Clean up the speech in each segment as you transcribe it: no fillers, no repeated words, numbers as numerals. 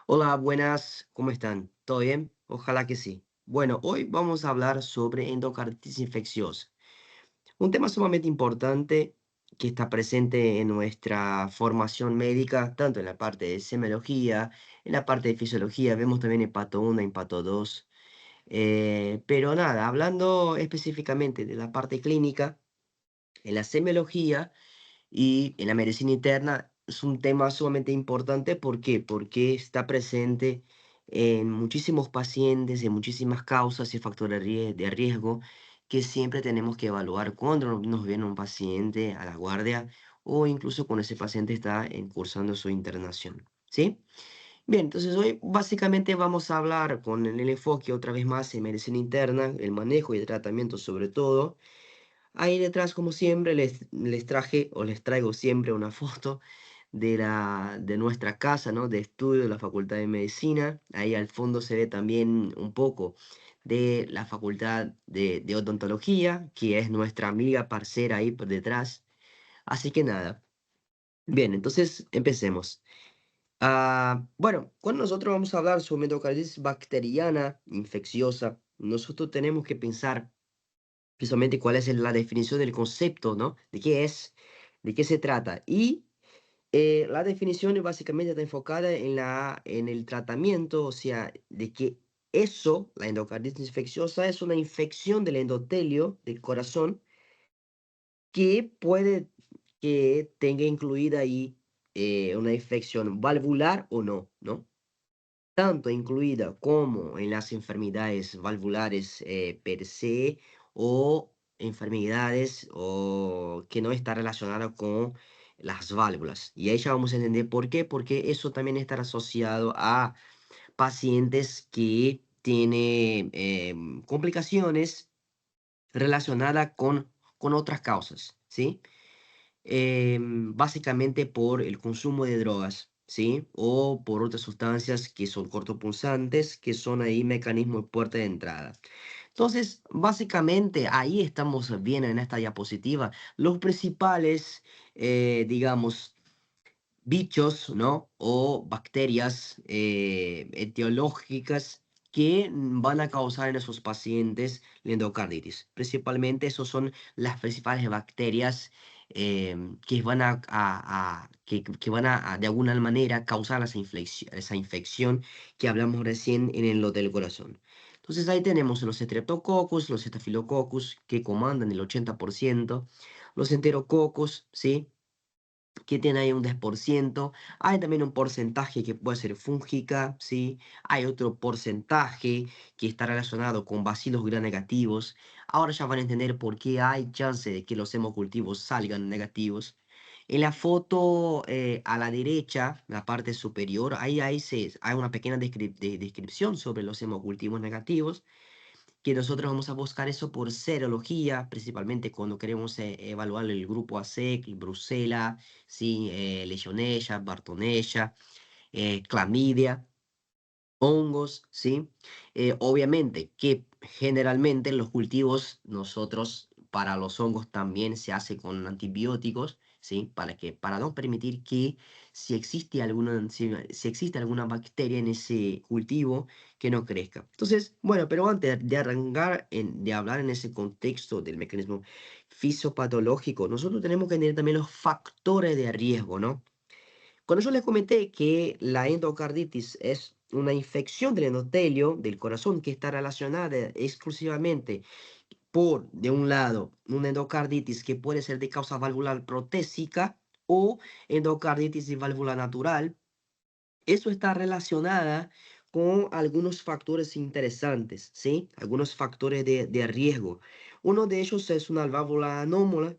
Hola, buenas, ¿cómo están? ¿Todo bien? Ojalá que sí. Bueno, hoy vamos a hablar sobre endocarditis infecciosa, un tema sumamente importante que está presente en nuestra formación médica, tanto en la parte de semiología, en la parte de fisiología, vemos también hepato 1, hepato 2. Pero nada, hablando específicamente de la parte clínica, en la semiología y en la medicina interna es un tema sumamente importante. ¿Por qué? Porque está presente en muchísimos pacientes, en muchísimas causas y factores de riesgo que siempre tenemos que evaluar cuando nos viene un paciente a la guardia o incluso cuando ese paciente está cursando su internación. ¿Sí? Bien, entonces hoy básicamente vamos a hablar con el enfoque otra vez más en medicina interna, el manejo y el tratamiento sobre todo. Ahí detrás, como siempre, les traje o les traigo siempre una foto de nuestra casa, ¿no? De estudio de la Facultad de Medicina. Ahí al fondo se ve también un poco de la Facultad de Odontología, que es nuestra amiga parcera ahí por detrás. Así que nada. Bien, entonces empecemos. Bueno, cuando nosotros vamos a hablar sobre endocarditis bacteriana infecciosa, nosotros tenemos que pensar precisamente cuál es la definición del concepto, ¿no? De qué es, de qué se trata. Y la definición básicamente está enfocada en el tratamiento, o sea, de que eso, la endocarditis infecciosa, es una infección del endotelio del corazón que puede que tenga incluida ahí una infección valvular o no, ¿no? Tanto incluida como en las enfermedades valvulares per se o enfermedades o que no está relacionada con las válvulas. Y ahí ya vamos a entender por qué, porque eso también está asociado a pacientes que tienen complicaciones relacionadas con otras causas, ¿sí? Básicamente por el consumo de drogas, ¿sí? O por otras sustancias que son cortopulsantes, que son ahí mecanismo de puerta de entrada. Entonces, básicamente ahí estamos viendo en esta diapositiva los principales, digamos, bichos, ¿no? O bacterias etiológicas que van a causar en esos pacientes la endocarditis. Principalmente esos son las principales bacterias que van que van de alguna manera causar esa infección que hablamos recién en el del corazón. Entonces ahí tenemos los Streptococcus, los Staphylococcus que comandan el 80%, los Enterococos, ¿sí? Que tiene ahí un 10%. Hay también un porcentaje que puede ser fúngica, ¿sí? Hay otro porcentaje que está relacionado con bacilos gram negativos. Ahora ya van a entender por qué hay chance de que los hemocultivos salgan negativos. En la foto a la derecha, la parte superior, hay una pequeña descripción sobre los hemocultivos negativos que nosotros vamos a buscar eso por serología, principalmente cuando queremos evaluar el grupo AC, Brucella, ¿sí? Legionella, Bartonella, clamidia, hongos, ¿sí? Obviamente que generalmente en los cultivos nosotros para los hongos también se hace con antibióticos, ¿sí? Para no permitir que si existe alguna bacteria en ese cultivo que no crezca. Entonces, bueno, pero antes de arrancar de hablar en ese contexto del mecanismo fisiopatológico, nosotros tenemos que tener también los factores de riesgo, ¿no? Cuando yo les comenté que la endocarditis es una infección del endotelio del corazón que está relacionada exclusivamente por, de un lado, una endocarditis que puede ser de causa valvular protésica o endocarditis de válvula natural, eso está relacionada con algunos factores interesantes, ¿sí? Algunos factores de riesgo. Uno de ellos es una válvula anómala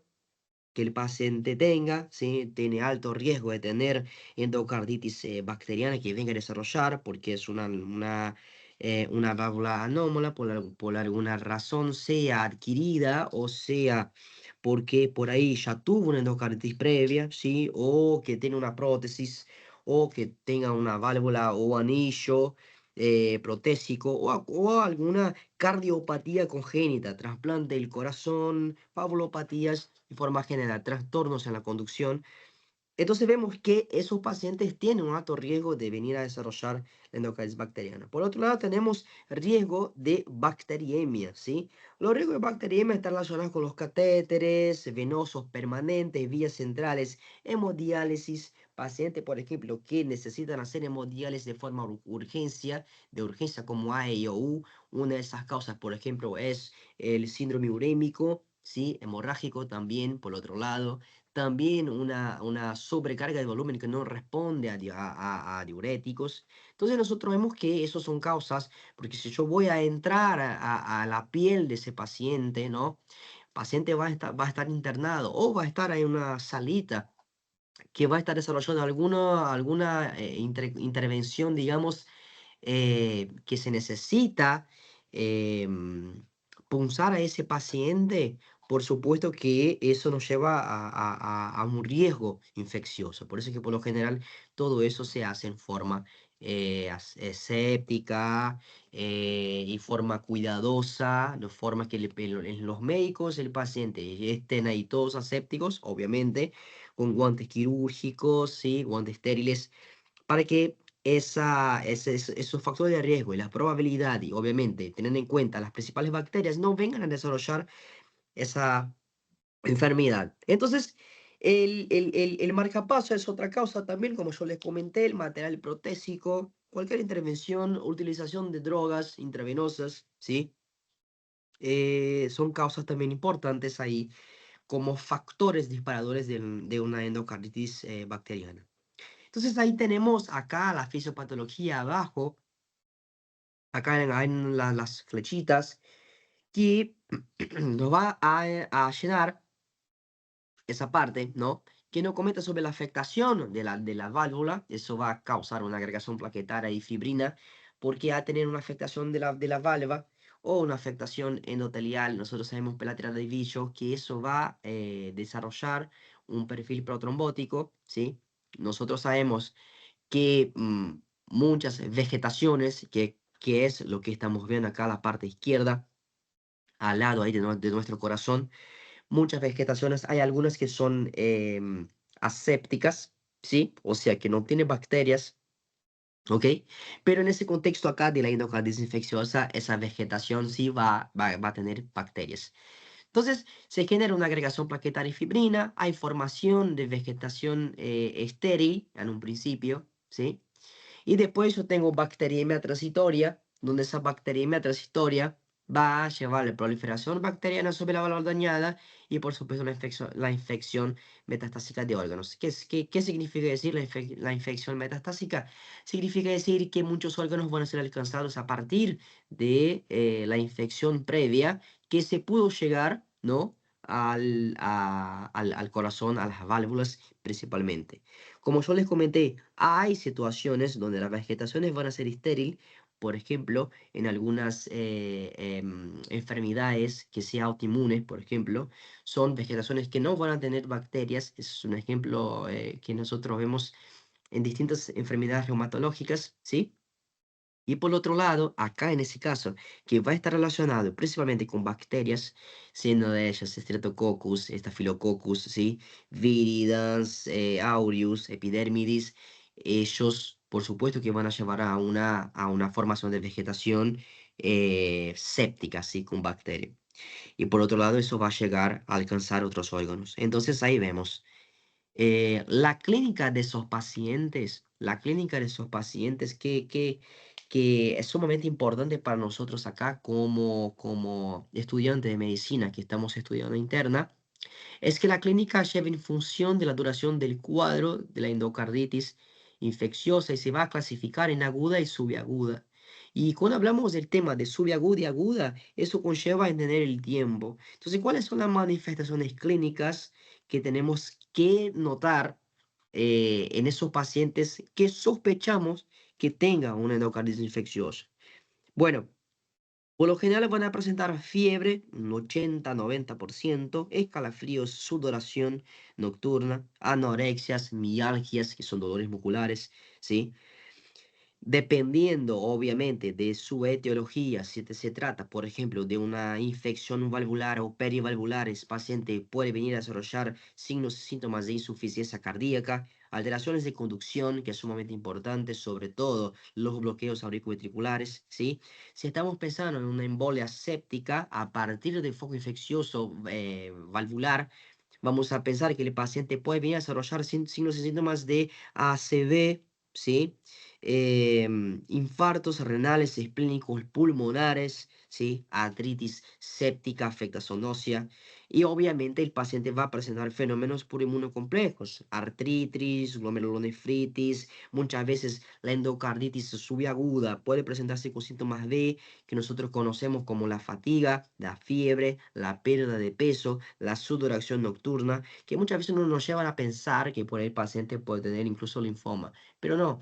que el paciente tenga, ¿sí? Tiene alto riesgo de tener endocarditis bacteriana que venga a desarrollar porque es una válvula anómala por alguna razón, sea adquirida o sea porque por ahí ya tuvo una endocarditis previa, ¿sí? O que tiene una prótesis o que tenga una válvula o anillo protésico o alguna cardiopatía congénita, trasplante del corazón, valvulopatías, de forma general, trastornos en la conducción. Entonces vemos que esos pacientes tienen un alto riesgo de venir a desarrollar la endocarditis bacteriana. Por otro lado, tenemos riesgo de bacteriemia, ¿sí? Los riesgos de bacteriemia están relacionados con los catéteres venosos permanentes, vías centrales, hemodiálisis, pacientes, por ejemplo, que necesitan hacer hemodiálisis de forma de urgencia como AE o U. Una de esas causas, por ejemplo, es el síndrome urémico, ¿sí? Hemorrágico también, por otro lado. También una sobrecarga de volumen que no responde a diuréticos. Entonces nosotros vemos que eso son causas, porque si yo voy a entrar a la piel de ese paciente, ¿no? Paciente va a estar internado o va a estar en una salita que va a estar desarrollando alguna intervención, digamos, que se necesita punzar a ese paciente, por supuesto que eso nos lleva a un riesgo infeccioso. Por eso es que por lo general todo eso se hace en forma aséptica y forma cuidadosa, de forma que los médicos, el paciente estén ahí todos asépticos, obviamente, con guantes quirúrgicos, ¿sí? Guantes estériles para que esos factores de riesgo y la probabilidad, y obviamente teniendo en cuenta las principales bacterias, no vengan a desarrollar esa enfermedad. Entonces, el marcapaso es otra causa también, como yo les comenté, el material protésico, cualquier intervención, utilización de drogas intravenosas, ¿sí? Son causas también importantes ahí como factores disparadores de una endocarditis bacteriana. Entonces ahí tenemos acá la fisiopatología abajo, acá en las flechitas, que nos va a llenar esa parte, ¿no? Que nos comenta sobre la afectación de la válvula, eso va a causar una agregación plaquetaria y fibrina, porque va a tener una afectación de la válvula o una afectación endotelial. Nosotros sabemos por la tirada de bicho que eso va a desarrollar un perfil protrombótico, ¿sí? Nosotros sabemos que muchas vegetaciones, que es lo que estamos viendo acá, la parte izquierda, al lado ahí de nuestro corazón, muchas vegetaciones, hay algunas que son asépticas, ¿sí? O sea, que no tienen bacterias, ¿ok? Pero en ese contexto acá de la endocarditis infecciosa, esa vegetación sí va a tener bacterias. Entonces, se genera una agregación plaquetaria y fibrina, hay formación de vegetación estéril en un principio, ¿sí? Y después yo tengo bacteriemia transitoria, donde esa bacteriemia transitoria va a llevar la proliferación bacteriana sobre la válvula dañada y por supuesto la infección metastásica de órganos. ¿Qué significa decir la infección metastásica? Significa decir que muchos órganos van a ser alcanzados a partir de la infección previa que se pudo llegar, ¿no? Al corazón, a las válvulas principalmente. Como yo les comenté, hay situaciones donde las vegetaciones van a ser estéril, por ejemplo, en algunas enfermedades que sean autoinmunes, por ejemplo, son vegetaciones que no van a tener bacterias. Es un ejemplo que nosotros vemos en distintas enfermedades reumatológicas, ¿sí? Y por otro lado, acá en ese caso, que va a estar relacionado principalmente con bacterias, siendo de ellas Streptococcus, Staphylococcus, ¿sí? Viridans, Aureus, Epidermidis, ellos, por supuesto que van a llevar a una formación de vegetación séptica, ¿sí? Con bacterias. Y por otro lado, eso va a llegar a alcanzar otros órganos. Entonces ahí vemos la clínica de esos pacientes, la clínica de esos pacientes que es sumamente importante para nosotros acá como estudiantes de medicina que estamos estudiando interna, es que la clínica lleva en función de la duración del cuadro de la endocarditis infecciosa y se va a clasificar en aguda y subaguda. Y cuando hablamos del tema de subaguda y aguda, eso conlleva a entender el tiempo. Entonces, ¿cuáles son las manifestaciones clínicas que tenemos que notar en esos pacientes que sospechamos que tengan una endocarditis infecciosa? Bueno, por lo general van a presentar fiebre, un 80-90%, escalofríos, sudoración nocturna, anorexias, mialgias, que son dolores musculares, ¿sí? Dependiendo, obviamente, de su etiología, si se trata, por ejemplo, de una infección valvular o perivalvular, el paciente puede venir a desarrollar signos y síntomas de insuficiencia cardíaca, alteraciones de conducción, que es sumamente importante, sobre todo los bloqueos auriculoventriculares, ¿sí? Si estamos pensando en una embolia séptica a partir del foco infeccioso valvular, vamos a pensar que el paciente puede venir a desarrollar signos y síntomas de ACV, ¿sí? Infartos renales, esplénicos, pulmonares, ¿sí? Artritis séptica, afectación ósea. Y obviamente el paciente va a presentar fenómenos purimunocomplejos, artritis, glomerulonefritis, muchas veces la endocarditis subaguda puede presentarse con síntomas de que nosotros conocemos como la fatiga, la fiebre, la pérdida de peso, la sudoración nocturna, que muchas veces nos llevan a pensar que por ahí el paciente puede tener incluso linfoma, pero no.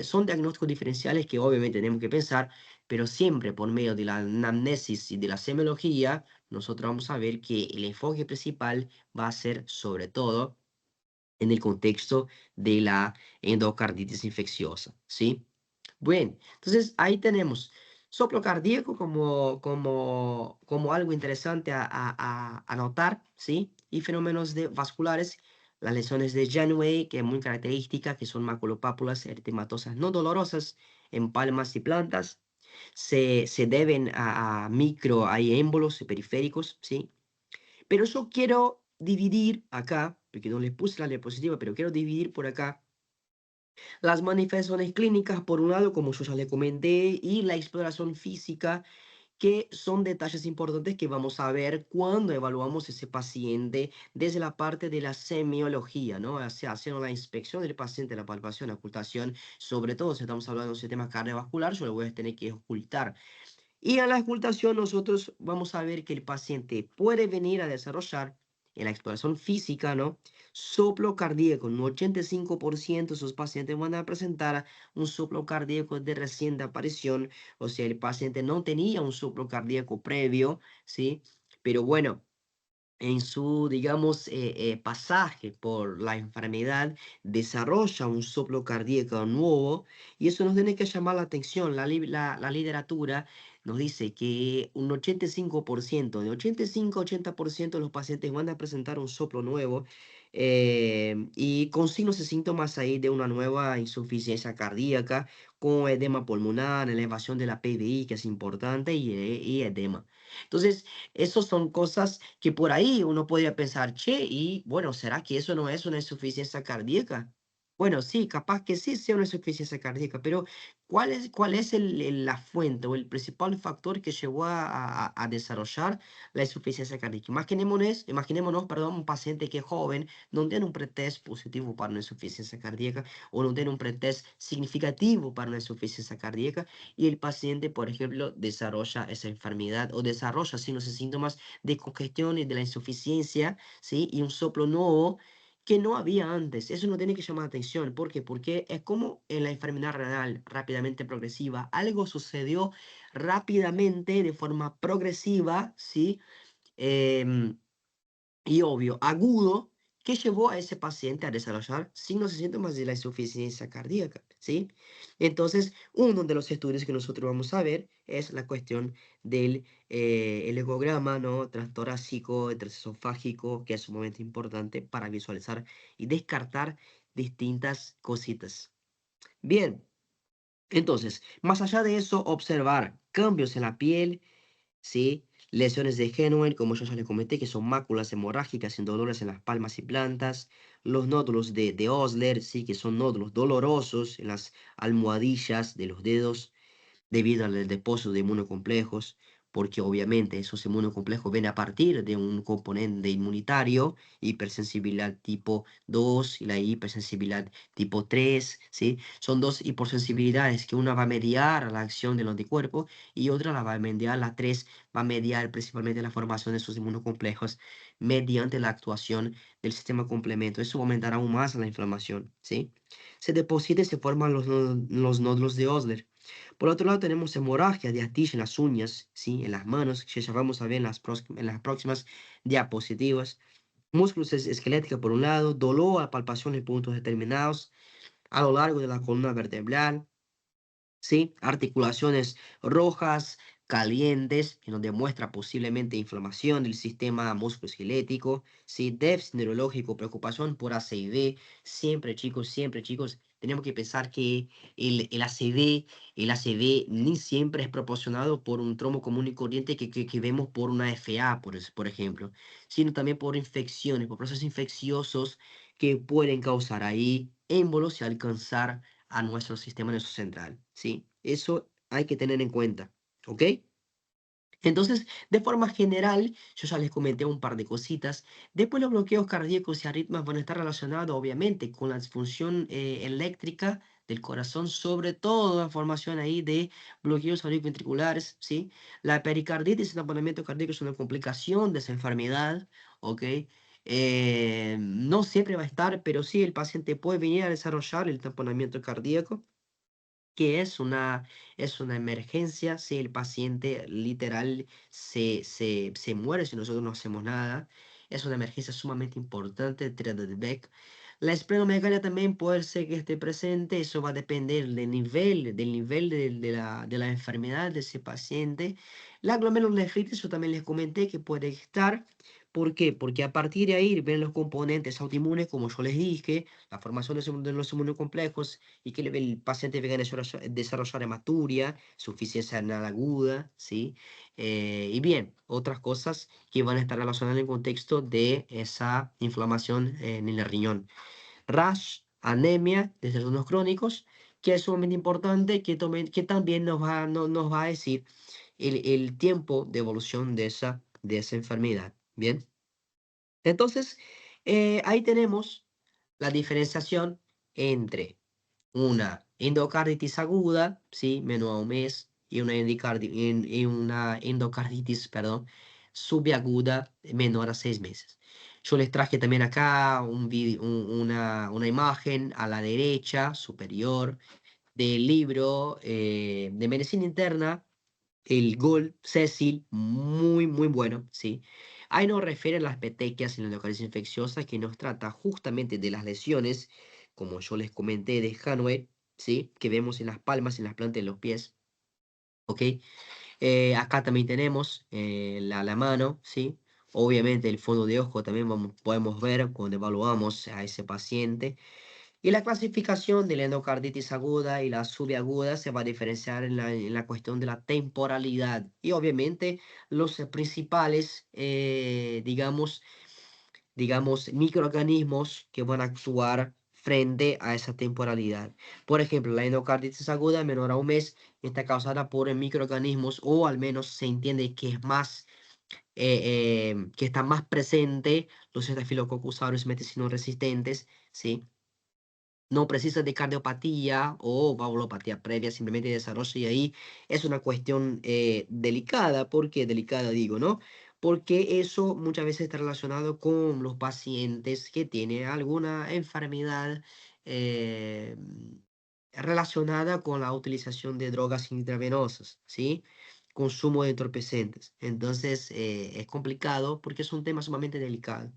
Son diagnósticos diferenciales que obviamente tenemos que pensar, pero siempre por medio de la anamnesis y de la semiología, nosotros vamos a ver que el enfoque principal va a ser sobre todo en el contexto de la endocarditis infecciosa, ¿sí? Bueno, entonces ahí tenemos soplo cardíaco como algo interesante a notar, ¿sí? Y fenómenos vasculares, las lesiones de Janeway, que es muy característica, que son maculopápulas eritematosas no dolorosas en palmas y plantas, se deben a micro, hay émbolos periféricos, ¿sí? Pero yo quiero dividir acá, porque no les puse la diapositiva, pero quiero dividir por acá las manifestaciones clínicas, por un lado, como yo ya le comenté, y la exploración física, que son detalles importantes que vamos a ver cuando evaluamos ese paciente desde la parte de la semiología, ¿no? O sea, haciendo la inspección del paciente, la palpación, la ocultación, sobre todo si estamos hablando de un sistema cardiovascular, yo lo voy a tener que ocultar. Y a la ocultación nosotros vamos a ver que el paciente puede venir a desarrollar en la exploración física, ¿no? Soplo cardíaco. Un 85% de sus pacientes van a presentar un soplo cardíaco de reciente aparición. O sea, el paciente no tenía un soplo cardíaco previo, ¿sí? Pero bueno, en su, digamos, pasaje por la enfermedad, desarrolla un soplo cardíaco nuevo y eso nos tiene que llamar la atención. La literatura nos dice que un 85%, de 85 a 80% de los pacientes van a presentar un soplo nuevo y con signos y síntomas ahí de una nueva insuficiencia cardíaca, con edema pulmonar, elevación de la PVI, que es importante, y edema. Entonces, esas son cosas que por ahí uno podría pensar, che, y bueno, ¿será que eso no es una insuficiencia cardíaca? Bueno, sí, capaz que sí sea una insuficiencia cardíaca, pero ¿cuál es la fuente o el principal factor que llevó a desarrollar la insuficiencia cardíaca? Imaginémonos, perdón, un paciente que es joven, no tiene un pretest positivo para una insuficiencia cardíaca o no tiene un pretest significativo para una insuficiencia cardíaca y el paciente, por ejemplo, desarrolla esa enfermedad o desarrolla signos y síntomas de congestión y de la insuficiencia, ¿sí? Y un soplo nuevo que no había antes. Eso no tiene que llamar la atención. ¿Por qué? Porque es como en la enfermedad renal rápidamente progresiva. Algo sucedió rápidamente, de forma progresiva, ¿sí? Em, y obvio, agudo, que llevó a ese paciente a desarrollar signos y síntomas de la insuficiencia cardíaca, ¿sí? Entonces, uno de los estudios que nosotros vamos a ver es la cuestión del el ecograma, ¿no? Transtorácico, transesofágico, que es sumamente importante para visualizar y descartar distintas cositas. Bien, entonces, más allá de eso, observar cambios en la piel, ¿sí? Lesiones de Genuen, como yo ya les comenté, que son máculas hemorrágicas sin dolores en las palmas y plantas. Los nódulos de Osler, ¿sí? Que son nódulos dolorosos en las almohadillas de los dedos debido al depósito de inmunocomplejos, porque obviamente esos inmunocomplejos vienen a partir de un componente inmunitario, hipersensibilidad tipo 2 y la hipersensibilidad tipo 3, ¿sí? Son dos hipersensibilidades que una va a mediar la acción del anticuerpo y otra la va a mediar, la 3 va a mediar principalmente la formación de esos inmunocomplejos mediante la actuación del sistema complemento. Eso aumentará aún más la inflamación, ¿sí? Se deposita y se forman los nódulos de Osler. Por otro lado, tenemos hemorragia de Atish en las uñas, ¿sí? En las manos, que ya vamos a ver en las próximas diapositivas. Músculos esquelética por un lado, dolor a palpación en puntos determinados a lo largo de la columna vertebral, ¿sí? Articulaciones rojas, calientes, en donde muestra posiblemente inflamación del sistema musculoesquelético, ¿sí? Déficit neurológico, preocupación por ACV. Siempre, chicos, tenemos que pensar que el ACV ni siempre es proporcionado por un trombo común y corriente que vemos por una FA, por ejemplo, sino también por infecciones, por procesos infecciosos que pueden causar ahí émbolos y alcanzar a nuestro sistema nervioso central, ¿sí? Eso hay que tener en cuenta, ¿ok? Entonces, de forma general, yo ya les comenté un par de cositas. Después los bloqueos cardíacos y arritmias van a estar relacionados, obviamente, con la disfunción eléctrica del corazón, sobre todo la formación ahí de bloqueos auriculoventriculares, ¿sí? La pericarditis y el tamponamiento cardíaco es una complicación de esa enfermedad, ¿ok? No siempre va a estar, pero sí el paciente puede venir a desarrollar el tamponamiento cardíaco, que es una emergencia si el paciente literal se muere si nosotros no hacemos nada. Es una emergencia sumamente importante, tirada de Beck. La esplenomegalia también puede ser que esté presente, eso va a depender del nivel de la enfermedad de ese paciente. La glomerulonefritis, yo también les comenté que puede estar. ¿Por qué? Porque a partir de ahí ven los componentes autoinmunes, como yo les dije, la formación de los inmunocomplejos y que el paciente venga a desarrollar hematuria, suficiencia renal aguda, ¿sí? Y bien, otras cosas que van a estar relacionadas en el contexto de esa inflamación en el riñón. Rash, anemia, desórdenes crónicos, que es sumamente importante, que también nos va a decir el tiempo de evolución de esa enfermedad. Bien, entonces ahí tenemos la diferenciación entre una endocarditis aguda, ¿sí? Menor a un mes, y una endocarditis, perdón, subaguda menor a 6 meses. Yo les traje también acá una imagen a la derecha superior del libro de medicina interna, el Gold Cecil, muy, muy bueno, ¿sí? Ahí nos refiere a las petequias y la endocarditis infecciosa, que nos trata justamente de las lesiones, como yo les comenté, de Hanwe, ¿sí? Que vemos en las palmas, en las plantas de los pies, ¿ok? Acá también tenemos la mano, ¿sí? Obviamente el fondo de ojo también podemos ver cuando evaluamos a ese paciente. Y la clasificación de la endocarditis aguda y la subaguda se va a diferenciar en la cuestión de la temporalidad y obviamente los principales, digamos, microorganismos que van a actuar frente a esa temporalidad. Por ejemplo, la endocarditis aguda menor a un mes está causada por microorganismos, o al menos se entiende que es más, que está más presente los Staphylococcus aureus resistentes, ¿sí? No precisa de cardiopatía o valvulopatía previa, simplemente desarrollo, y ahí es una cuestión delicada. ¿Por qué delicada digo, no? Porque eso muchas veces está relacionado con los pacientes que tienen alguna enfermedad eh, relacionada con la utilización de drogas intravenosas, ¿sí? Consumo de entorpecentes. Entonces es complicado porque es un tema sumamente delicado.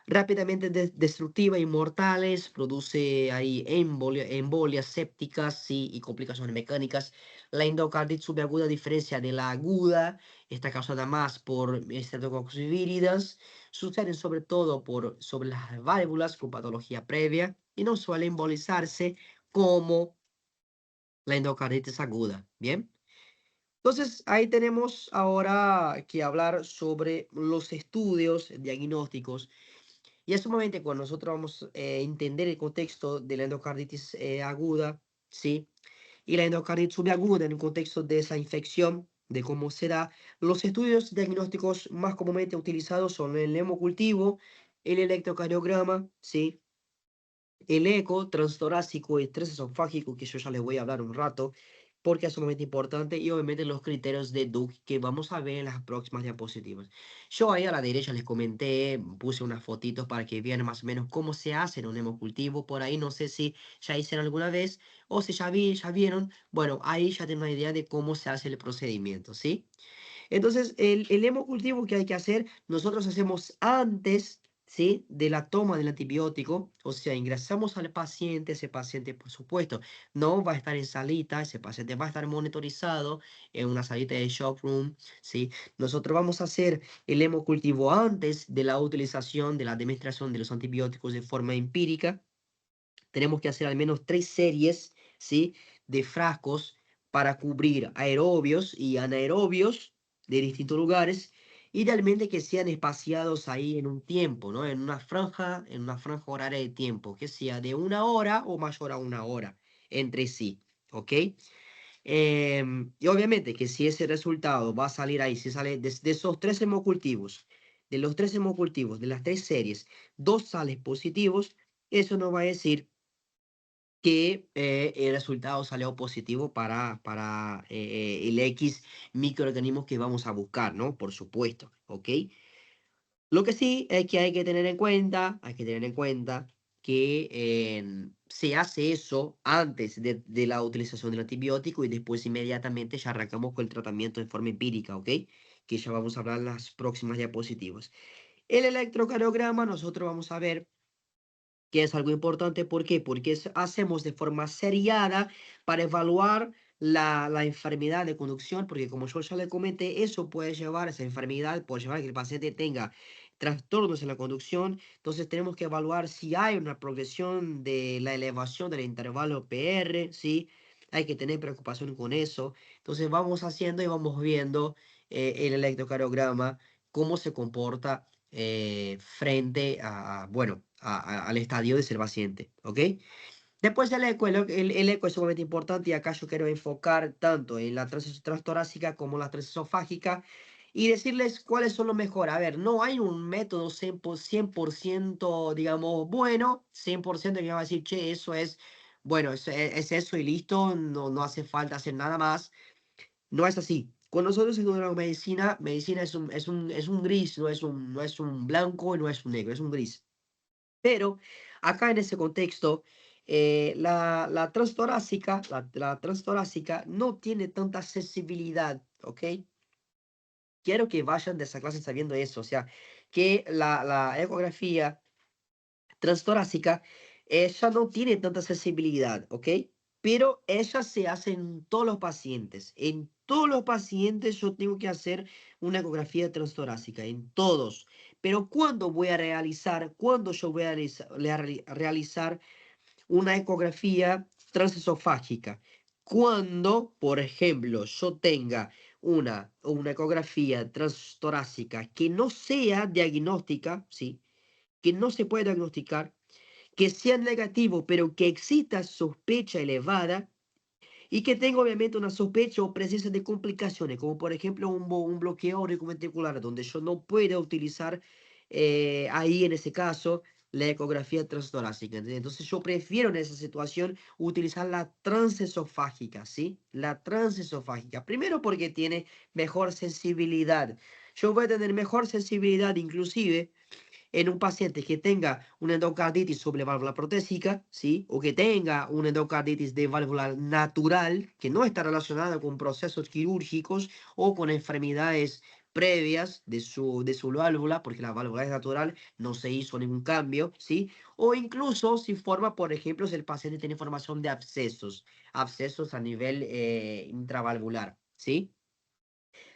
Rápidamente destructiva y mortales, produce ahí embolias sépticas, sí, y complicaciones mecánicas. La endocarditis subaguda, a diferencia de la aguda, está causada más por Streptococcus viridis. Suceden sobre todo sobre las válvulas con patología previa y no suele embolizarse como la endocarditis aguda. Bien. Entonces, ahí tenemos ahora que hablar sobre los estudios diagnósticos, y es sumamente cuando nosotros vamos a entender el contexto de la endocarditis aguda, ¿sí? Y la endocarditis subaguda en el contexto de esa infección, de cómo se da. Los estudios diagnósticos más comúnmente utilizados son el hemocultivo, el electrocardiograma, ¿sí? El eco transtorácico y estrés esofágico, que yo ya les voy a hablar un rato, porque es sumamente importante, y obviamente los criterios de Duke que vamos a ver en las próximas diapositivas. Yo ahí a la derecha les comenté, puse unas fotitos para que vean más o menos cómo se hace en un hemocultivo. Por ahí no sé si ya hicieron alguna vez o si ya vieron. Bueno, ahí ya tienen una idea de cómo se hace el procedimiento, ¿sí? Entonces, el hemocultivo que hay que hacer, nosotros hacemos antes ¿sí? De la toma del antibiótico, o sea, ingresamos al paciente, ese paciente, por supuesto, no va a estar en salita, ese paciente va a estar monitorizado en una salita de shock room, ¿sí? Nosotros vamos a hacer el hemocultivo antes de la utilización, de la administración de los antibióticos de forma empírica. Tenemos que hacer al menos 3 series, ¿sí? De frascos para cubrir aerobios y anaerobios de distintos lugares. Idealmente que sean espaciados ahí en un tiempo, ¿no? En una franja horaria de tiempo, que sea de 1 hora o mayor a 1 hora entre sí, ¿ok? Y obviamente que si ese resultado va a salir ahí, si sale de esos 3 hemocultivos, de los 3 hemocultivos, de las 3 series, 2 salen positivos, eso nos va a decir que el resultado salió positivo para el X microorganismo que vamos a buscar, ¿no? Por supuesto, ¿ok? Lo que sí es que hay que tener en cuenta que se hace eso antes de la utilización del antibiótico y después inmediatamente ya arrancamos con el tratamiento de forma empírica, ¿ok? Que ya vamos a hablar en las próximas diapositivas. El electrocardiograma, nosotros vamos a ver que es algo importante. ¿Por qué? Porque hacemos de forma seriada para evaluar la enfermedad de conducción, porque como yo ya le comenté, eso puede llevar, esa enfermedad puede llevar a que el paciente tenga trastornos en la conducción. Entonces tenemos que evaluar si hay una progresión de la elevación del intervalo PR, ¿sí? Hay que tener preocupación con eso. Entonces vamos haciendo y vamos viendo el electrocardiograma, cómo se comporta frente bueno, al estadio de ser paciente, ¿ok? Después el eco, el eco es sumamente importante y acá yo quiero enfocar tanto en la transtorácica como la transesofágica y decirles cuáles son los mejores. A ver, no hay un método 100%, digamos, bueno, 100% que va a decir, che, eso es, bueno, es eso y listo, no hace falta hacer nada más. No es así. Con nosotros en medicina, medicina es un gris, no es un blanco y no es un negro, es un gris. Pero acá en ese contexto, la transtorácica, la transtorácica no tiene tanta sensibilidad, ¿ok? Quiero que vayan de esa clase sabiendo eso, o sea, que la ecografía transtorácica, ella no tiene tanta sensibilidad, ¿ok? Pero ella se hace en todos los pacientes. En todos los pacientes yo tengo que hacer una ecografía transtorácica, en todos. Pero ¿cuándo yo voy a realizar una ecografía transesofágica? Cuando, por ejemplo, yo tenga una ecografía transtorácica que no sea diagnóstica, ¿sí? Que no se puede diagnosticar, que sea negativo, pero que exista sospecha elevada y que tenga obviamente una sospecha o presencia de complicaciones, como por ejemplo un bloqueo auriculoventricular, donde yo no pueda utilizar ahí en ese caso la ecografía transtorácica. ¿Entendés? Entonces yo prefiero en esa situación utilizar la transesofágica, ¿sí? La transesofágica. Primero porque tiene mejor sensibilidad. Yo voy a tener mejor sensibilidad inclusive en un paciente que tenga una endocarditis sobre válvula protésica, ¿sí? O que tenga una endocarditis de válvula natural, que no está relacionada con procesos quirúrgicos o con enfermedades previas de su válvula, porque la válvula es natural, no se hizo ningún cambio, ¿sí? O incluso si forma, por ejemplo, si el paciente tiene formación de abscesos a nivel intravalvular, ¿sí?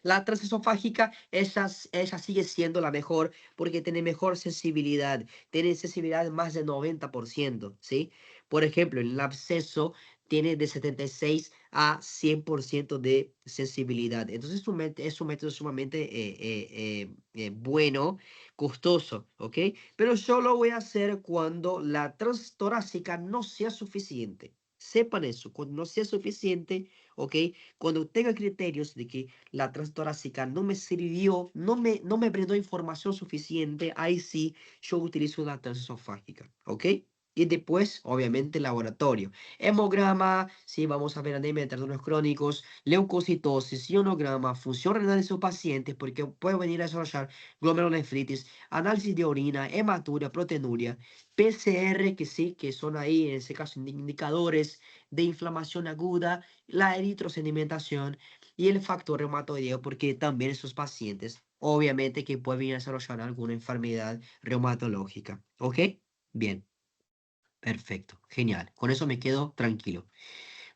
La transesofágica, esa sigue siendo la mejor porque tiene mejor sensibilidad, tiene sensibilidad más del 90%, ¿sí? Por ejemplo, el absceso tiene de 76 a 100% de sensibilidad. Entonces es un método sumamente bueno, costoso, ¿ok? Pero yo lo voy a hacer cuando la transtorácica no sea suficiente. Sepan eso, cuando no sea suficiente, ¿ok? Cuando tenga criterios de que la transtorácica no me sirvió, no me brindó información suficiente, ahí sí yo utilizo una transesofágica, ¿ok? Y después, obviamente, laboratorio. Hemograma, sí, vamos a ver anemia de trastornos crónicos, leucocitosis, ionograma, función renal de sus pacientes, porque puede venir a desarrollar glomerulonefritis, análisis de orina, hematuria, proteinuria, PCR, que sí, que son ahí, en ese caso, indicadores de inflamación aguda, la eritrosedimentación, y el factor reumatoideo, porque también esos pacientes obviamente que puede venir a desarrollar alguna enfermedad reumatológica. ¿Ok? Bien, perfecto, genial. Con eso me quedo tranquilo.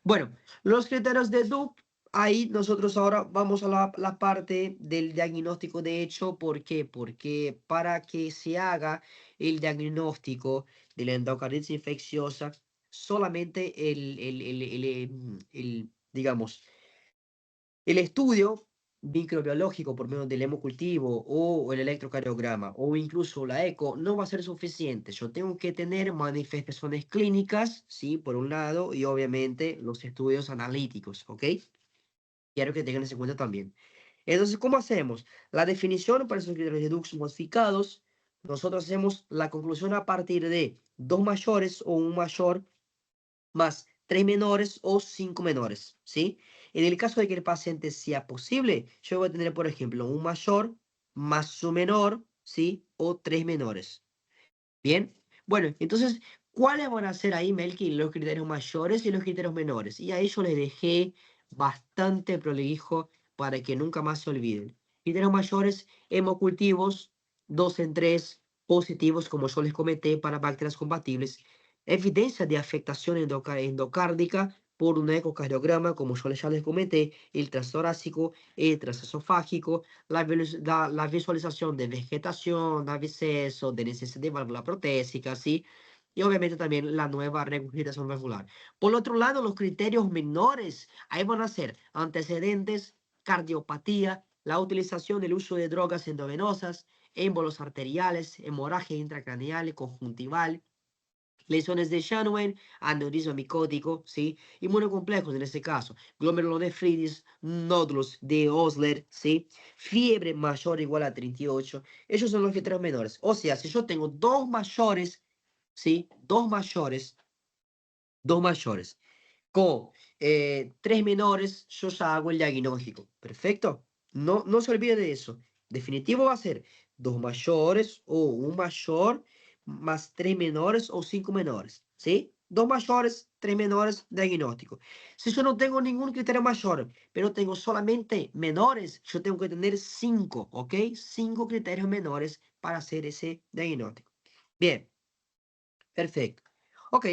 Bueno, los criterios de DUP, ahí nosotros ahora vamos a la parte del diagnóstico de hecho. ¿Por qué? Porque para que se haga el diagnóstico de la endocarditis infecciosa, solamente digamos, el estudio microbiológico por medio del hemocultivo o el electrocardiograma o incluso la eco no va a ser suficiente. Yo tengo que tener manifestaciones clínicas, ¿sí? Por un lado, y obviamente los estudios analíticos, ¿ok? Quiero que tengan eso en cuenta también. Entonces, ¿cómo hacemos? La definición para esos criterios de Dux modificados, nosotros hacemos la conclusión a partir de dos mayores o un mayor más 3 menores o 5 menores, ¿sí? En el caso de que el paciente sea posible, yo voy a tener, por ejemplo, un mayor más su menor, ¿sí? O 3 menores. Bien, bueno, entonces, ¿cuáles van a ser ahí, Melqui, los criterios mayores y los criterios menores? Y ahí yo les dejé bastante prolijo para que nunca más se olviden. Criterios mayores, hemocultivos, 2 en 3, positivos, como yo les comenté, para bacterias compatibles. Evidencia de afectación endocárdica por un ecocardiograma, como yo ya les comenté, el transtorácico, el transesofágico, la visualización de vegetación, de absceso, de necesidad de válvula protésica, ¿sí? Y obviamente también la nueva regurgitación valvular. Por otro lado, los criterios menores, ahí van a ser antecedentes, cardiopatía, la utilización del uso de drogas endovenosas, émbolos arteriales, hemorragia intracraneal, conjuntival, lesiones de Shanwen, aneurisma micótico, ¿sí? Inmunocomplejos en este caso, glomerulonefritis, nódulos de Osler, ¿sí? Fiebre mayor o igual a 38. Esos son los criterios menores. O sea, si yo tengo dos mayores, ¿sí? Dos mayores con 3 menores, yo ya hago el diagnóstico. Perfecto. No, no se olvide de eso. Definitivo va a ser dos mayores o un mayor más 3 menores o 5 menores. ¿Sí? Dos mayores, 3 menores, diagnóstico. Si yo no tengo ningún criterio mayor, pero tengo solamente menores, yo tengo que tener 5, ¿ok? 5 criterios menores para hacer ese diagnóstico. Bien, perfecto. Ok.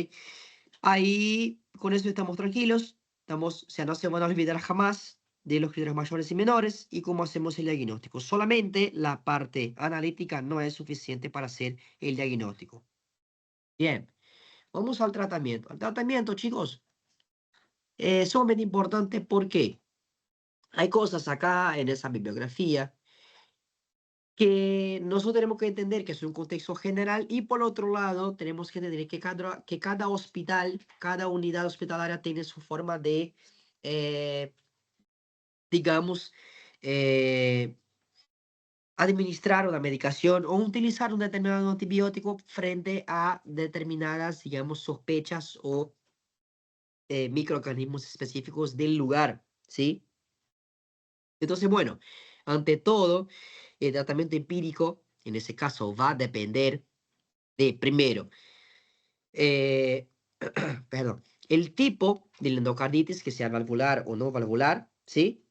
Ahí, con eso estamos tranquilos. Estamos, o sea, no se van a olvidar jamás de los criterios mayores y menores y cómo hacemos el diagnóstico. Solamente la parte analítica no es suficiente para hacer el diagnóstico. Bien, vamos al tratamiento. El tratamiento, chicos, es sumamente importante porque hay cosas acá en esa bibliografía que nosotros tenemos que entender que es un contexto general y por otro lado tenemos que entender que cada hospital, cada unidad hospitalaria tiene su forma de, eh, digamos, eh, administrar una medicación o utilizar un determinado antibiótico frente a determinadas, digamos, sospechas o microorganismos específicos del lugar, ¿sí? Entonces, bueno, ante todo, el tratamiento empírico, en ese caso, va a depender de, primero, eh, perdón, el tipo de la endocarditis, que sea valvular o no valvular, ¿sí?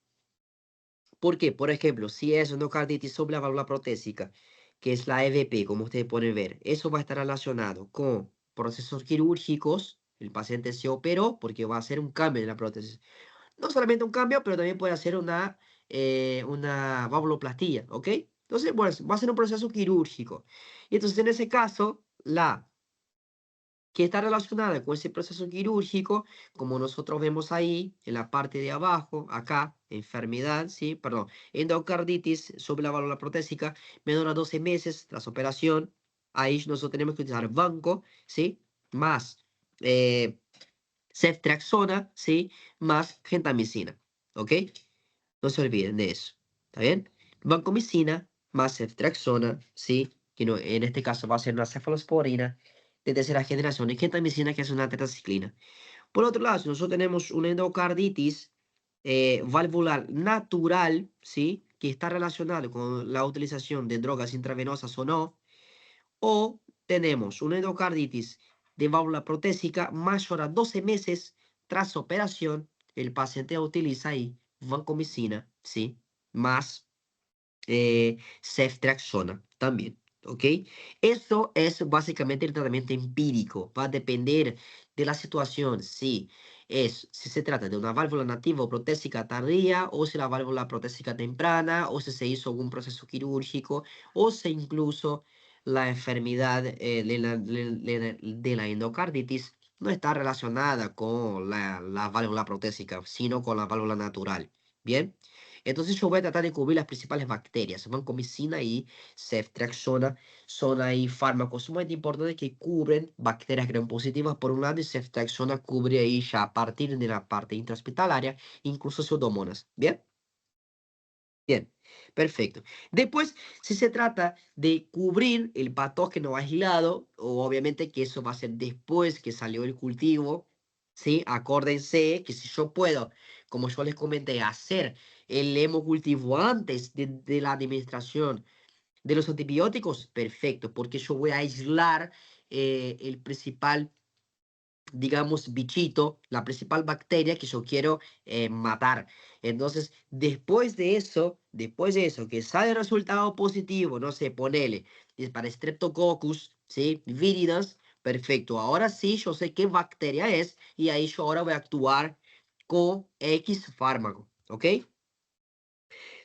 Porque, por ejemplo, si es endocarditis sobre la válvula protésica, que es la EVP, como ustedes pueden ver, eso va a estar relacionado con procesos quirúrgicos. El paciente se operó porque va a hacer un cambio en la prótesis. No solamente un cambio, pero también puede hacer una valvuloplastía, ¿ok? Entonces, bueno, va a ser un proceso quirúrgico. Y entonces, en ese caso, la que está relacionada con ese proceso quirúrgico, como nosotros vemos ahí en la parte de abajo, acá, enfermedad, ¿sí? Perdón, endocarditis sobre la válvula protésica, menor a 12 meses tras operación. Ahí nosotros tenemos que utilizar banco, ¿sí? Más eh, ceftriaxona, ¿sí? Más gentamicina, ¿ok? No se olviden de eso, ¿está bien? Vancomicina más ceftriaxona, ¿sí? Que no, en este caso va a ser una cefalosporina de tercera generación y gentamicina, que es una tetraciclina. Por otro lado, si nosotros tenemos una endocarditis valvular natural, ¿sí? Que está relacionado con la utilización de drogas intravenosas o no, o tenemos una endocarditis de válvula protésica mayor a 12 meses tras operación, el paciente utiliza ahí vancomicina, ¿sí? Más ceftriaxona también, ¿ok? Eso es básicamente el tratamiento empírico. Va a depender de la situación, si se trata de una válvula nativa o protésica tardía, o si la válvula protésica temprana, o si se hizo algún proceso quirúrgico, o si incluso la enfermedad de la endocarditis no está relacionada con la válvula protésica, sino con la válvula natural. Bien, entonces yo voy a tratar de cubrir las principales bacterias. Vancomicina y ceftriaxona son ahí fármacos sumamente importantes que cubren bacterias gram positivas por un lado, y ceftriaxona cubre ahí ya a partir de la parte intrahospitalaria, incluso pseudomonas. Bien. Bien, perfecto. Después, si se trata de cubrir el patógeno aislado, o obviamente que eso va a ser después que salió el cultivo, ¿sí? Acuérdense que si yo puedo, como yo les comenté, hacer el hemocultivo antes de la administración de los antibióticos, perfecto, porque yo voy a aislar el principal, digamos, bichito, la principal bacteria que yo quiero matar. Entonces, después de eso, que sale el resultado positivo, no sé, ponele, es para Streptococcus, ¿sí? Viridas, perfecto. Ahora sí, yo sé qué bacteria es y ahí yo ahora voy a actuar con X fármaco, ¿ok?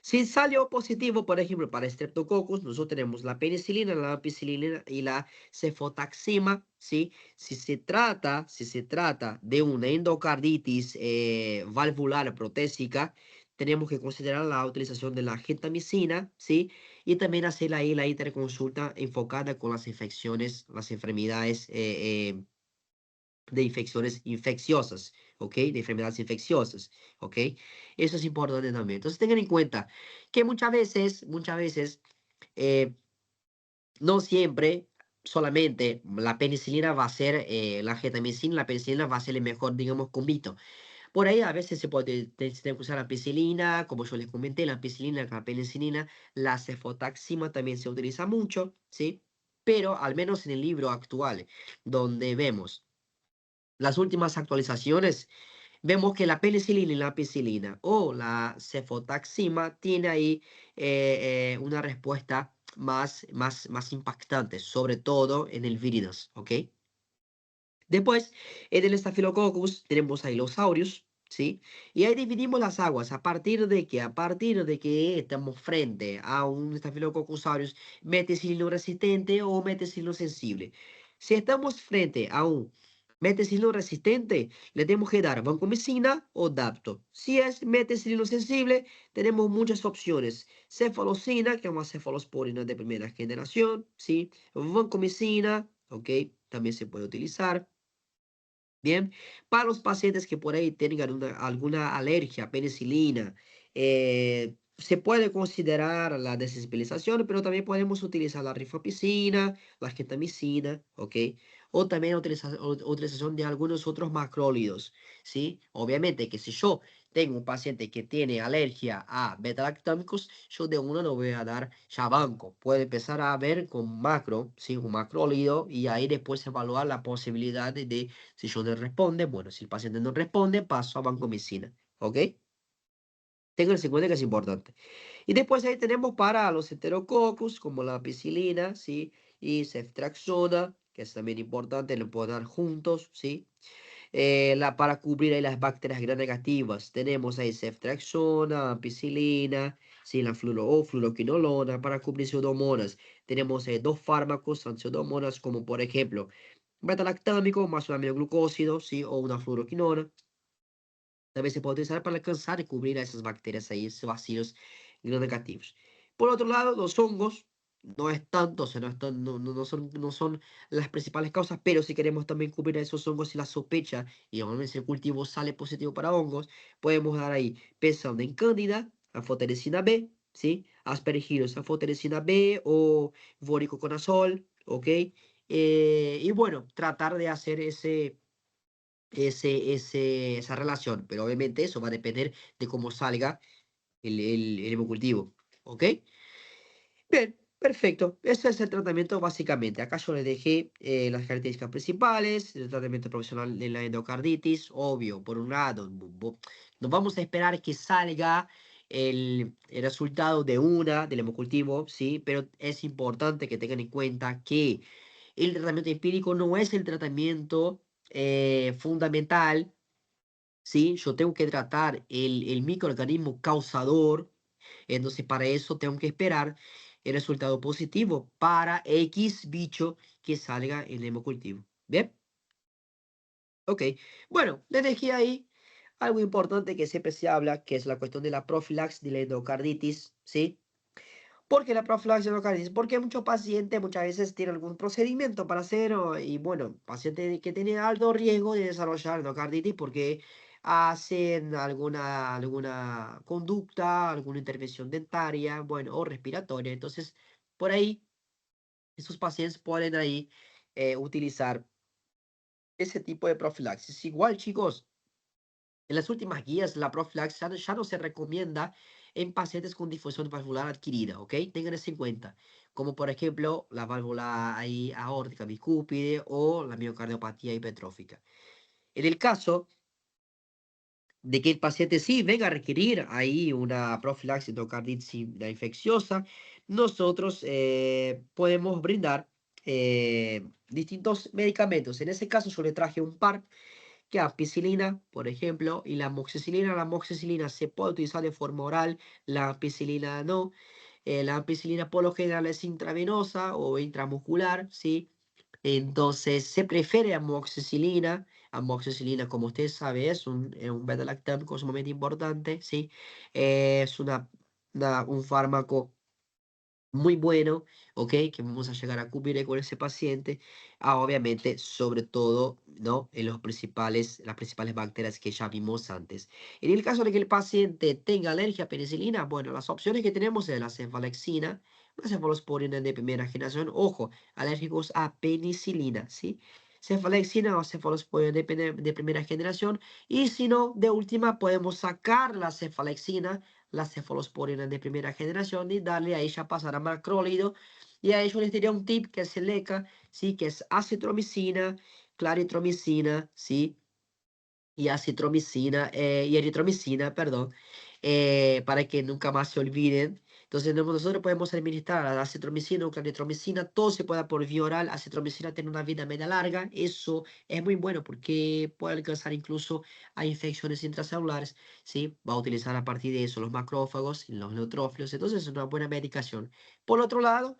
Si salió positivo, por ejemplo, para Streptococcus, nosotros tenemos la penicilina, la ampicilina y la cefotaxima, ¿sí? Si se trata de una endocarditis valvular protésica, tenemos que considerar la utilización de la gentamicina, ¿sí? Y también hacer ahí la interconsulta enfocada con las infecciones, las enfermedades de infecciones infecciosas, ¿ok? De enfermedades infecciosas, ¿ok? Eso es importante también. Entonces tengan en cuenta que muchas veces, eh, no siempre solamente la penicilina va a ser, la gentamicina, la penicilina va a ser el mejor, digamos, combito. Por ahí a veces se tiene que usar la ampicilina, como yo les comenté, la ampicilina, la penicilina, la cefotaxima también se utiliza mucho, ¿sí? Pero al menos en el libro actual, donde vemos las últimas actualizaciones, vemos que la penicilina y la ampicilina o la cefotaxima tiene ahí una respuesta más impactante, sobre todo en el víridos, ¿ok? Después, en el Staphylococcus tenemos ahí los aureus, ¿sí? Y ahí dividimos las aguas. A partir de que estamos frente a un Staphylococcus aureus meticilino resistente o meticilino sensible. Si estamos frente a un meticilino resistente, le tenemos que dar vancomicina o dapto. Si es meticilino sensible, tenemos muchas opciones. Cefalocina, que es una cefalosporina de primera generación, ¿sí? Vancomicina, ¿ok? También se puede utilizar. Bien, para los pacientes que por ahí tengan alguna alergia a penicilina, se puede considerar la desensibilización, pero también podemos utilizar la rifamicina, la gentamicina, ¿ok? O también utilización de algunos otros macrólidos, ¿sí? Obviamente que si yo tengo un paciente que tiene alergia a beta-lactámicos, yo de uno no voy a dar chabanco. Puede empezar a ver con macro, ¿sí? Un macrólido y ahí después evaluar la posibilidad de si yo no responde, bueno, si el paciente no responde, paso a vancomicina, ¿ok? Tengan en cuenta que es importante. Y después ahí tenemos para los enterococcus, como la ampicilina, ¿sí? Y ceftriaxona, que es también importante, lo puedo dar juntos, ¿sí? Para cubrir ahí las bacterias gram negativas, tenemos ahí ceftriaxona, ampicilina, ¿sí? La fluoroquinolona, para cubrir pseudomonas. Tenemos dos fármacos antipseudomonas, como por ejemplo, beta-lactámico más un aminoglucósido, ¿sí? O una fluoroquinona. También se puede utilizar para alcanzar y cubrir a esas bacterias ahí, esos vacíos negativos. Por otro lado, los hongos no es tanto, o sea, no son las principales causas, pero si queremos también cubrir a esos hongos y la sospecha, y obviamente si el cultivo sale positivo para hongos, podemos dar ahí P. cándida, anfotericina B, ¿sí? Aspergillus, anfotericina B o voriconazol, ¿ok? Y bueno, tratar de hacer esa relación. Pero obviamente eso va a depender de cómo salga el hemocultivo. ¿Ok? Bien, perfecto. Ese es el tratamiento básicamente. Acá yo le dejé las características principales, el tratamiento profesional de la endocarditis. Obvio, por un lado, no vamos a esperar que salga el resultado del hemocultivo, ¿sí? Pero es importante que tengan en cuenta que el tratamiento empírico no es el tratamiento fundamental, ¿sí? Yo tengo que tratar el microorganismo causador, entonces para eso tengo que esperar el resultado positivo para X bicho que salga en el hemocultivo. ¿Bien? Ok. Bueno, les dejé ahí algo importante que siempre se habla, que es la cuestión de la profilaxis de la endocarditis, ¿sí? ¿Por qué la profilaxis de endocarditis? Porque muchos pacientes muchas veces tienen algún procedimiento para hacerlo y bueno, pacientes que tienen alto riesgo de desarrollar endocarditis porque hacen alguna conducta, alguna intervención dentaria, bueno, o respiratoria. Entonces, por ahí, esos pacientes pueden ahí utilizar ese tipo de profilaxis. Igual, chicos. En las últimas guías, la profilaxis ya no se recomienda en pacientes con disfunción valvular adquirida, ¿ok? Tengan eso en cuenta, como por ejemplo la válvula ahí aórtica bicúpide o la miocardiopatía hipertrófica. En el caso de que el paciente sí venga a requerir ahí una profilaxis endocarditis infecciosa, nosotros podemos brindar distintos medicamentos. En ese caso yo le traje un par que ampicilina, por ejemplo, y la amoxicilina se puede utilizar de forma oral, la ampicilina no. La ampicilina por lo general es intravenosa o intramuscular, ¿sí? Entonces se prefiere amoxicilina. Amoxicilina, como usted sabe, es un beta-lactámico sumamente importante, ¿sí? Es un fármaco muy bueno, ¿ok? Que vamos a llegar a cubrir con ese paciente, obviamente, sobre todo, ¿no? En las principales bacterias que ya vimos antes. En el caso de que el paciente tenga alergia a penicilina, bueno, las opciones que tenemos es la cefalexina, una cefalosporina de primera generación, ojo, alérgicos a penicilina, ¿sí? Cefalexina o cefalosporina de primera generación, y si no, de última, podemos sacar la cefalexina, las cefalosporinas de primera generación y darle a ella pasar a macrólido. Y a ellos les diría un tip que es el ECA, ¿sí? Que es acitromicina, claritromicina, ¿sí? Y acitromicina y eritromicina, perdón, para que nunca más se olviden. Entonces nosotros podemos administrar la acitromicina o claritromicina, todo se puede por vía oral. Acitromicina tiene una vida media larga, eso es muy bueno porque puede alcanzar incluso a infecciones intracelulares, ¿sí? Va a utilizar a partir de eso los macrófagos y los neutrófilos, entonces es una buena medicación. Por otro lado,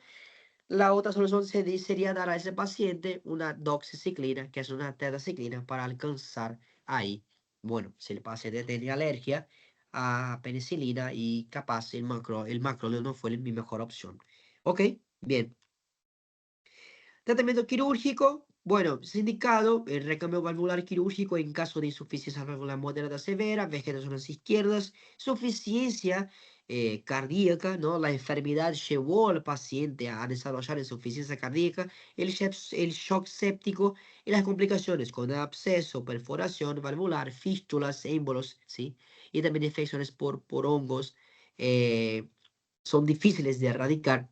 la otra solución sería dar a ese paciente una doxiciclina, que es una tetraciclina, para alcanzar ahí. Bueno, si el paciente tiene alergia a penicilina y capaz el macrolio no fue mi mejor opción. Ok, bien. Tratamiento quirúrgico. Bueno, es indicado el recambio valvular quirúrgico en caso de insuficiencia valvular moderada severa, vegetaciones izquierdas, suficiencia cardíaca, ¿no? La enfermedad llevó al paciente a desarrollar insuficiencia cardíaca, el shock séptico y las complicaciones con absceso, perforación valvular, fístulas, émbolos, ¿sí? Y también infecciones por hongos son difíciles de erradicar.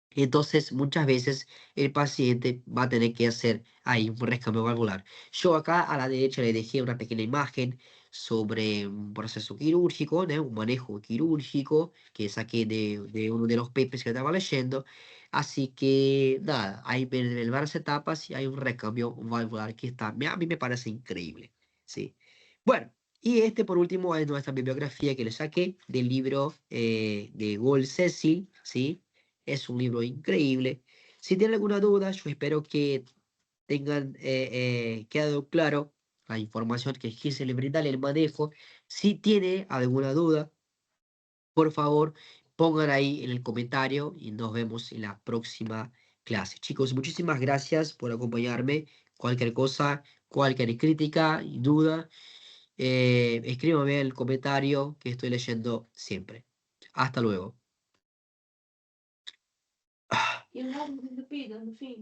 Entonces, muchas veces el paciente va a tener que hacer ahí un rescambio valvular. Yo acá a la derecha le dejé una pequeña imagen sobre un proceso quirúrgico, ¿no? Un manejo quirúrgico que saqué de uno de los papers que estaba leyendo. Así que, nada, hay en varias etapas y hay un rescambio valvular que está, a mí me parece increíble, ¿sí? Bueno, y este por último es nuestra bibliografía que le saqué del libro de Gold Cecil, ¿sí? Es un libro increíble. Si tienen alguna duda, yo espero que tengan quedado claro la información que quise le brindarle el manejo. Si tiene alguna duda, por favor, pongan ahí en el comentario y nos vemos en la próxima clase. Chicos, muchísimas gracias por acompañarme. Cualquier cosa, cualquier crítica y duda, escríbame en el comentario que estoy leyendo siempre. Hasta luego.